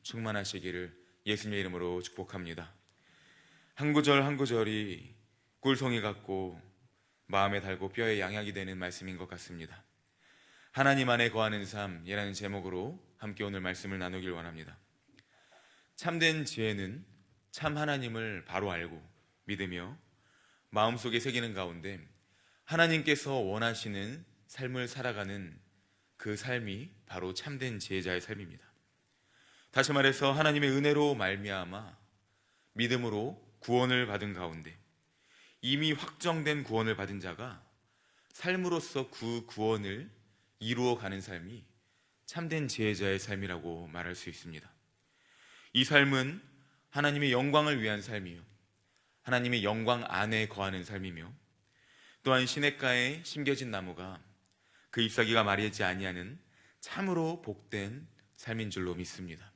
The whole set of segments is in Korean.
충만하시기를 예수님의 이름으로 축복합니다. 한 구절 한 구절이 꿀송이 같고 마음에 달고 뼈에 양약이 되는 말씀인 것 같습니다. 하나님 안에 거하는 삶이라는 제목으로 함께 오늘 말씀을 나누길 원합니다. 참된 지혜는 참 하나님을 바로 알고 믿으며 마음속에 새기는 가운데 하나님께서 원하시는 삶을 살아가는 그 삶이 바로 참된 지혜자의 삶입니다. 다시 말해서 하나님의 은혜로 말미암아 믿음으로 구원을 받은 가운데 이미 확정된 구원을 받은 자가 삶으로서 그 구원을 이루어가는 삶이 참된 지혜자의 삶이라고 말할 수 있습니다. 이 삶은 하나님의 영광을 위한 삶이요, 하나님의 영광 안에 거하는 삶이며, 또한 시냇가에 심겨진 나무가 그 잎사귀가 마르지 아니하는 참으로 복된 삶인 줄로 믿습니다.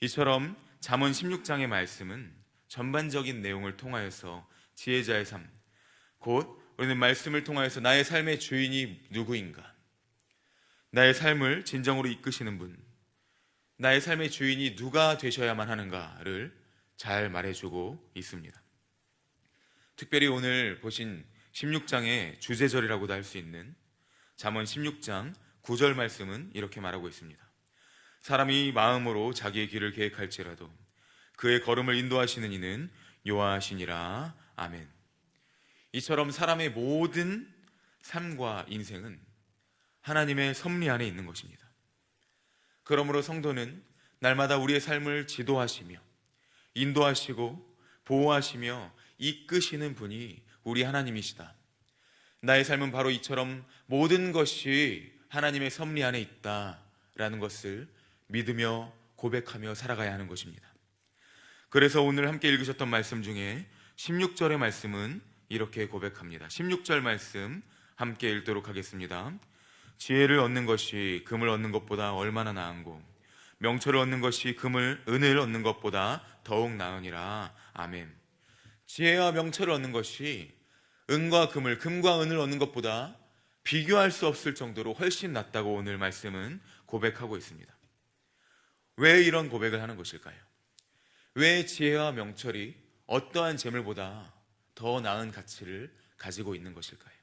이처럼 잠언 16장의 말씀은 전반적인 내용을 통하여서 지혜자의 삶, 곧 우리는 말씀을 통하여서 나의 삶의 주인이 누구인가, 나의 삶을 진정으로 이끄시는 분, 나의 삶의 주인이 누가 되셔야만 하는가를 잘 말해주고 있습니다. 특별히 오늘 보신 16장의 주제절이라고도 할 수 있는 잠언 16장 9절 말씀은 이렇게 말하고 있습니다. 사람이 마음으로 자기의 길을 계획할지라도 그의 걸음을 인도하시는 이는 여호와시니라. 아멘. 이처럼 사람의 모든 삶과 인생은 하나님의 섭리 안에 있는 것입니다. 그러므로 성도는 날마다 우리의 삶을 지도하시며 인도하시고 보호하시며 이끄시는 분이 우리 하나님이시다. 나의 삶은 바로 이처럼 모든 것이 하나님의 섭리 안에 있다라는 것을 믿으며 고백하며 살아가야 하는 것입니다. 그래서 오늘 함께 읽으셨던 말씀 중에 16절의 말씀은 이렇게 고백합니다. 16절 말씀 함께 읽도록 하겠습니다. 지혜를 얻는 것이 금을 얻는 것보다 얼마나 나은고 명철을 얻는 것이 은을 얻는 것보다 더욱 나으니라. 아멘. 지혜와 명철을 얻는 것이 금과 은을 얻는 것보다 비교할 수 없을 정도로 훨씬 낫다고 오늘 말씀은 고백하고 있습니다. 왜 이런 고백을 하는 것일까요? 왜 지혜와 명철이 어떠한 재물보다 더 나은 가치를 가지고 있는 것일까요?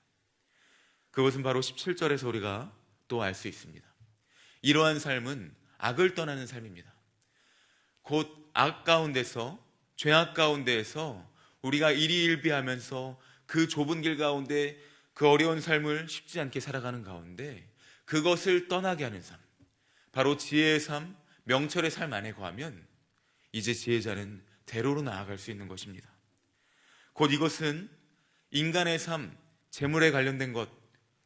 그것은 바로 17절에서 우리가 또 알 수 있습니다. 이러한 삶은 악을 떠나는 삶입니다. 곧 악 가운데서, 죄악 가운데에서 우리가 일희일비하면서 그 좁은 길 가운데 그 어려운 삶을 쉽지 않게 살아가는 가운데 그것을 떠나게 하는 삶, 바로 지혜의 삶, 명철의 삶 안에 거하면 이제 지혜자는 대로로 나아갈 수 있는 것입니다. 곧 이것은 인간의 삶, 재물에 관련된 것,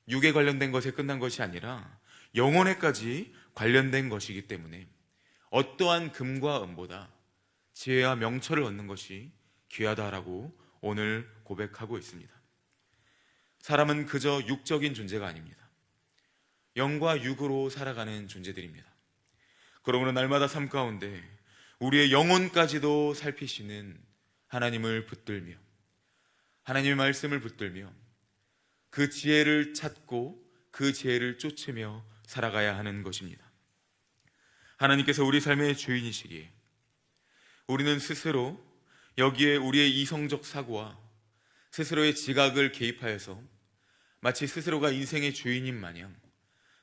육에 관련된 것에 끝난 것이 아니라 영혼에까지 관련된 것이기 때문에 어떠한 금과 은보다 지혜와 명철을 얻는 것이 귀하다라고 오늘 고백하고 있습니다. 사람은 그저 육적인 존재가 아닙니다. 영과 육으로 살아가는 존재들입니다. 그러므로 날마다 삶 가운데 우리의 영혼까지도 살피시는 하나님을 붙들며 하나님의 말씀을 붙들며 그 지혜를 찾고 그 지혜를 쫓으며 살아가야 하는 것입니다. 하나님께서 우리 삶의 주인이시기에 우리는 스스로 여기에 우리의 이성적 사고와 스스로의 지각을 개입하여서 마치 스스로가 인생의 주인인 마냥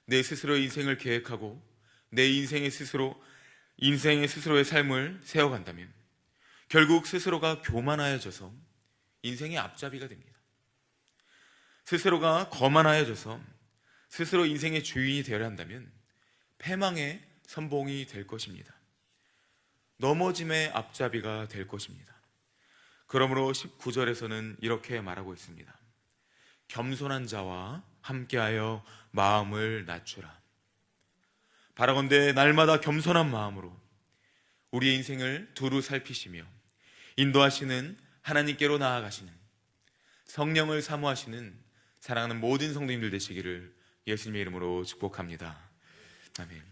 내 스스로의 인생을 계획하고 내 인생의 스스로의 삶을 세워간다면 결국 스스로가 교만하여져서 인생의 앞잡이가 됩니다. 스스로가 거만하여져서 스스로 인생의 주인이 되려 한다면 패망의 선봉이 될 것입니다. 넘어짐의 앞잡이가 될 것입니다. 그러므로 19절에서는 이렇게 말하고 있습니다. 겸손한 자와 함께하여 마음을 낮추라. 바라건대 날마다 겸손한 마음으로 우리의 인생을 두루 살피시며 인도하시는 하나님께로 나아가시는 성령을 사모하시는 사랑하는 모든 성도님들 되시기를 예수님의 이름으로 축복합니다. 아멘.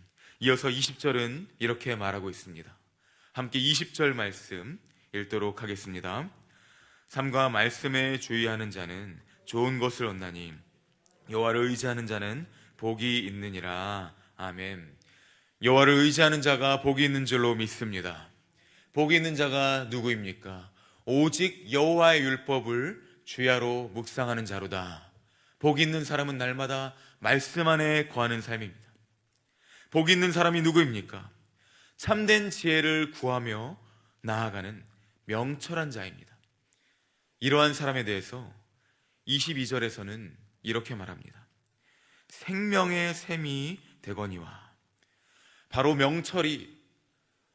이어서 20절은 이렇게 말하고 있습니다. 함께 20절 말씀 읽도록 하겠습니다. 삶과 말씀에 주의하는 자는 좋은 것을 얻나니 여호와를 의지하는 자는 복이 있느니라. 아멘. 여호와를 의지하는 자가 복이 있는 줄로 믿습니다. 복이 있는 자가 누구입니까? 오직 여호와의 율법을 주야로 묵상하는 자로다. 복이 있는 사람은 날마다 말씀 안에 거하는 삶입니다. 복이 있는 사람이 누구입니까? 참된 지혜를 구하며 나아가는 명철한 자입니다. 이러한 사람에 대해서 22절에서는 이렇게 말합니다. 생명의 샘이 되거니와. 바로 명철이,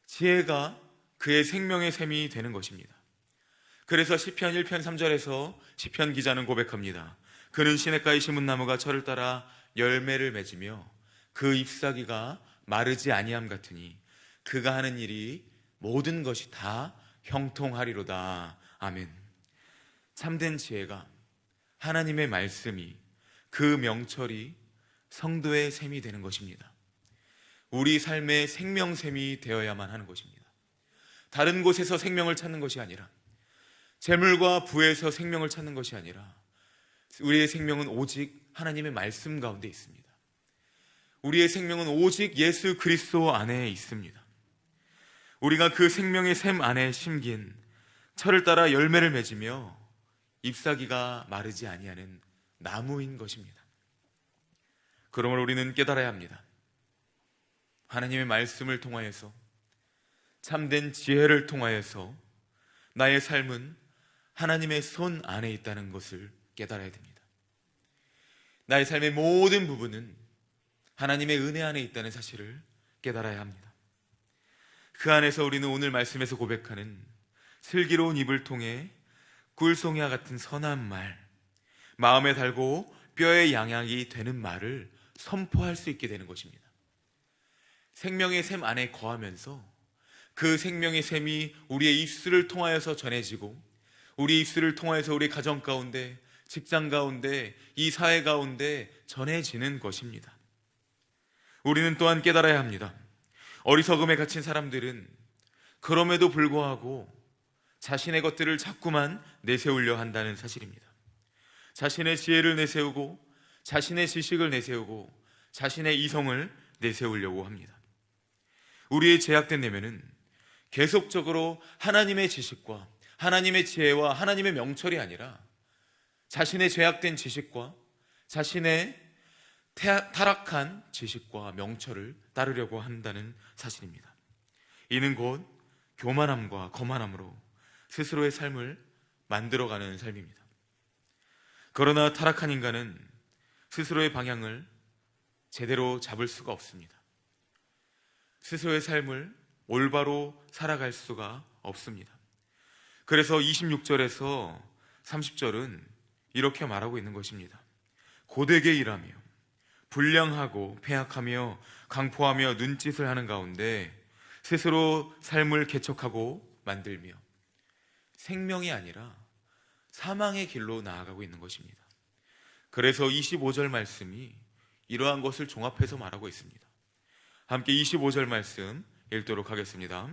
지혜가 그의 생명의 샘이 되는 것입니다. 그래서 시편 1편 3절에서 시편 기자는 고백합니다. 그는 시냇가에 심은 나무가 철을 따라 열매를 맺으며 그 잎사귀가 마르지 아니함 같으니 그가 하는 일이 모든 것이 다 형통하리로다. 아멘. 참된 지혜가, 하나님의 말씀이, 그 명철이 성도의 샘이 되는 것입니다. 우리 삶의 생명샘이 되어야만 하는 것입니다. 다른 곳에서 생명을 찾는 것이 아니라, 재물과 부에서 생명을 찾는 것이 아니라, 우리의 생명은 오직 하나님의 말씀 가운데 있습니다. 우리의 생명은 오직 예수 그리스도 안에 있습니다. 우리가 그 생명의 샘 안에 심긴 철을 따라 열매를 맺으며 잎사귀가 마르지 아니하는 나무인 것입니다. 그러므로 우리는 깨달아야 합니다. 하나님의 말씀을 통하여서, 참된 지혜를 통하여서 나의 삶은 하나님의 손 안에 있다는 것을 깨달아야 됩니다. 나의 삶의 모든 부분은 하나님의 은혜 안에 있다는 사실을 깨달아야 합니다. 그 안에서 우리는 오늘 말씀에서 고백하는 슬기로운 입을 통해 꿀송이와 같은 선한 말, 마음에 달고 뼈에 양약이 되는 말을 선포할 수 있게 되는 것입니다. 생명의 샘 안에 거하면서 그 생명의 샘이 우리의 입술을 통하여서 전해지고, 우리 입술을 통하여서 우리 가정 가운데, 직장 가운데, 이 사회 가운데 전해지는 것입니다. 우리는 또한 깨달아야 합니다. 어리석음에 갇힌 사람들은 그럼에도 불구하고 자신의 것들을 자꾸만 내세우려 한다는 사실입니다. 자신의 지혜를 내세우고, 자신의 지식을 내세우고, 자신의 이성을 내세우려고 합니다. 우리의 제약된 내면은 계속적으로 하나님의 지식과 하나님의 지혜와 하나님의 명철이 아니라 자신의 죄악된 지식과 자신의 타락한 지식과 명철을 따르려고 한다는 사실입니다. 이는 곧 교만함과 거만함으로 스스로의 삶을 만들어가는 삶입니다. 그러나 타락한 인간은 스스로의 방향을 제대로 잡을 수가 없습니다. 스스로의 삶을 올바로 살아갈 수가 없습니다. 그래서 26절에서 30절은 이렇게 말하고 있는 것입니다. 고되게 일하며 불량하고 패악하며 강포하며 눈짓을 하는 가운데 스스로 삶을 개척하고 만들며 생명이 아니라 사망의 길로 나아가고 있는 것입니다. 그래서 25절 말씀이 이러한 것을 종합해서 말하고 있습니다. 함께 25절 말씀 읽도록 하겠습니다.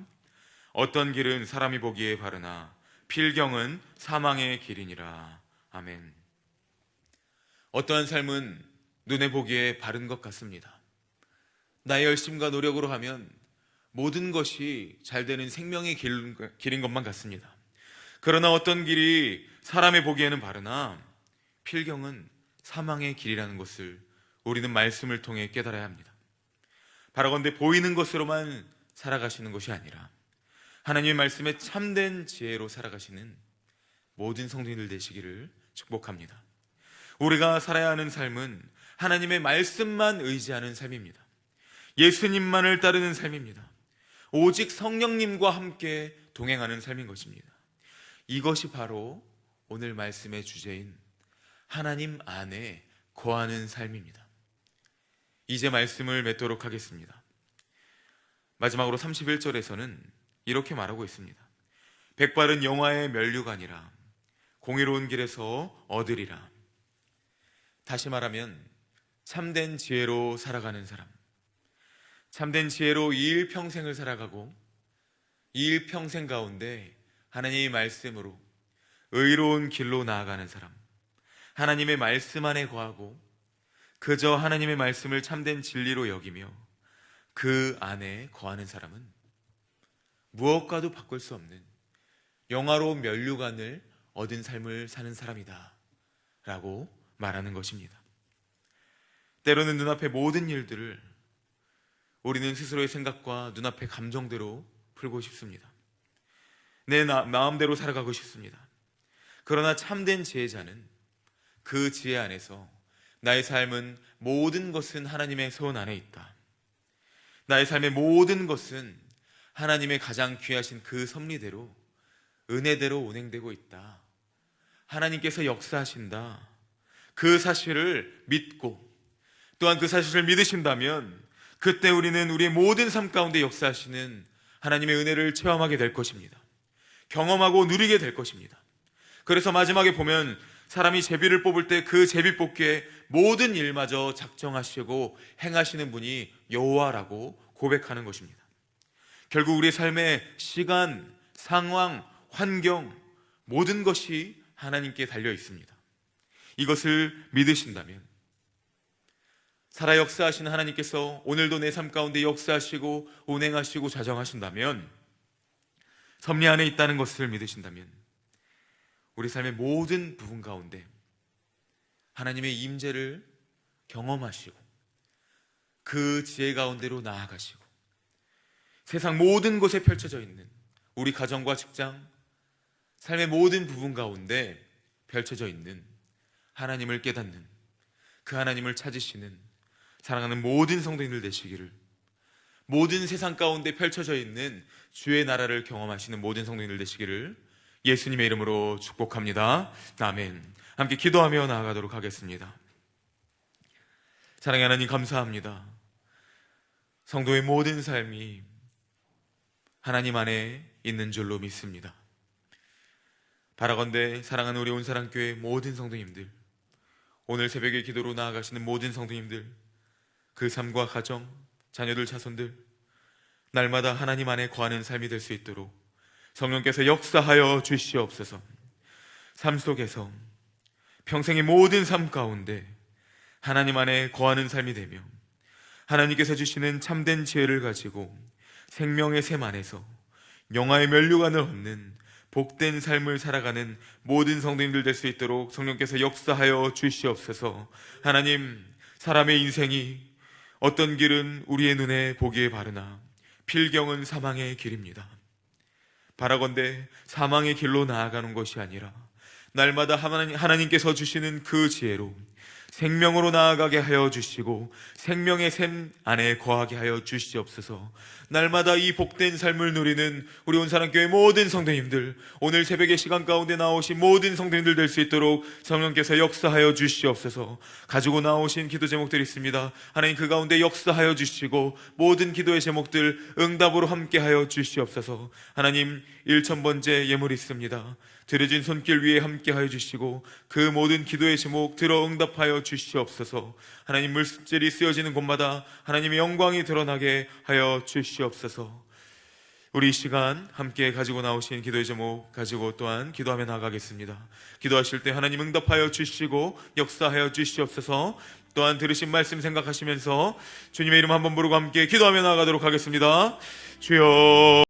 어떤 길은 사람이 보기에 바르나 필경은 사망의 길이니라. 아멘. 어떠한 삶은 눈에 보기에 바른 것 같습니다. 나의 열심과 노력으로 하면 모든 것이 잘 되는 생명의 길인 것만 같습니다. 그러나 어떤 길이 사람의 보기에는 바르나 필경은 사망의 길이라는 것을 우리는 말씀을 통해 깨달아야 합니다. 바라건대 보이는 것으로만 살아가시는 것이 아니라 하나님의 말씀에 참된 지혜로 살아가시는 모든 성도님들 되시기를 축복합니다. 우리가 살아야 하는 삶은 하나님의 말씀만 의지하는 삶입니다. 예수님만을 따르는 삶입니다. 오직 성령님과 함께 동행하는 삶인 것입니다. 이것이 바로 오늘 말씀의 주제인 하나님 안에 거하는 삶입니다. 이제 말씀을 맺도록 하겠습니다. 마지막으로 31절에서는 이렇게 말하고 있습니다. 백발은 영화의 면류관이라 공의로운 길에서 얻으리라. 다시 말하면 참된 지혜로 살아가는 사람, 참된 지혜로 이 일평생을 살아가고 이 일평생 가운데 하나님의 말씀으로 의로운 길로 나아가는 사람, 하나님의 말씀 안에 거하고 그저 하나님의 말씀을 참된 진리로 여기며 그 안에 거하는 사람은 무엇과도 바꿀 수 없는 영화로운 면류관을 얻은 삶을 사는 사람이다 라고 말하는 것입니다. 때로는 눈앞의 모든 일들을 우리는 스스로의 생각과 눈앞의 감정대로 풀고 싶습니다. 내 마음대로 살아가고 싶습니다. 그러나 참된 지혜자는 그 지혜 안에서 나의 삶은 모든 것은 하나님의 손 안에 있다. 나의 삶의 모든 것은 하나님의 가장 귀하신 그 섭리대로 은혜대로 운행되고 있다. 하나님께서 역사하신다. 그 사실을 믿고 또한 그 사실을 믿으신다면 그때 우리는 우리의 모든 삶 가운데 역사하시는 하나님의 은혜를 체험하게 될 것입니다. 경험하고 누리게 될 것입니다. 그래서 마지막에 보면 사람이 제비를 뽑을 때 그 제비 뽑기에 모든 일마저 작정하시고 행하시는 분이 여호와라고 고백하는 것입니다. 결국 우리의 삶의 시간, 상황, 환경 모든 것이 하나님께 달려 있습니다. 이것을 믿으신다면 살아 역사하시는 하나님께서 오늘도 내 삶 가운데 역사하시고 운행하시고 자정하신다면, 섭리 안에 있다는 것을 믿으신다면 우리 삶의 모든 부분 가운데 하나님의 임재를 경험하시고 그 지혜 가운데로 나아가시고 세상 모든 곳에 펼쳐져 있는 우리 가정과 직장, 삶의 모든 부분 가운데 펼쳐져 있는 하나님을 깨닫는, 그 하나님을 찾으시는 사랑하는 모든 성도님들 되시기를, 모든 세상 가운데 펼쳐져 있는 주의 나라를 경험하시는 모든 성도님들 되시기를 예수님의 이름으로 축복합니다. 아멘. 함께 기도하며 나아가도록 하겠습니다. 사랑의 하나님, 감사합니다. 성도의 모든 삶이 하나님 안에 있는 줄로 믿습니다. 바라건대 사랑하는 우리 온사랑교회 모든 성도님들, 오늘 새벽에 기도로 나아가시는 모든 성도님들, 그 삶과 가정, 자녀들, 자손들 날마다 하나님 안에 거하는 삶이 될 수 있도록 성령께서 역사하여 주시옵소서. 삶 속에서 평생의 모든 삶 가운데 하나님 안에 거하는 삶이 되며 하나님께서 주시는 참된 지혜를 가지고 생명의 샘 안에서 영화의 면류관을 얻는 복된 삶을 살아가는 모든 성도님들 될 수 있도록 성령께서 역사하여 주시옵소서. 하나님, 사람의 인생이 어떤 길은 우리의 눈에 보기에 바르나 필경은 사망의 길입니다. 바라건대 사망의 길로 나아가는 것이 아니라 날마다 하나님께서 주시는 그 지혜로 생명으로 나아가게 하여 주시고 생명의 샘 안에 거하게 하여 주시옵소서. 날마다 이 복된 삶을 누리는 우리 온사랑교회 모든 성도님들, 오늘 새벽의 시간 가운데 나오신 모든 성도님들 될 수 있도록 성령께서 역사하여 주시옵소서. 가지고 나오신 기도 제목들이 있습니다. 하나님, 그 가운데 역사하여 주시고 모든 기도의 제목들 응답으로 함께하여 주시옵소서. 하나님, 1000번째 예물이 있습니다. 드려진 손길 위에 함께하여 주시고 그 모든 기도의 제목 들어 응답하여 주시옵소서. 하나님, 물질이 쓰여지는 곳마다 하나님의 영광이 드러나게 하여 주시옵소서. 우리 이 시간 함께 가지고 나오신 기도의 제목 가지고 또한 기도하며 나가겠습니다. 기도하실 때 하나님 응답하여 주시고 역사하여 주시옵소서. 또한 들으신 말씀 생각하시면서 주님의 이름 한번 부르고 함께 기도하며 나가도록 하겠습니다. 주여.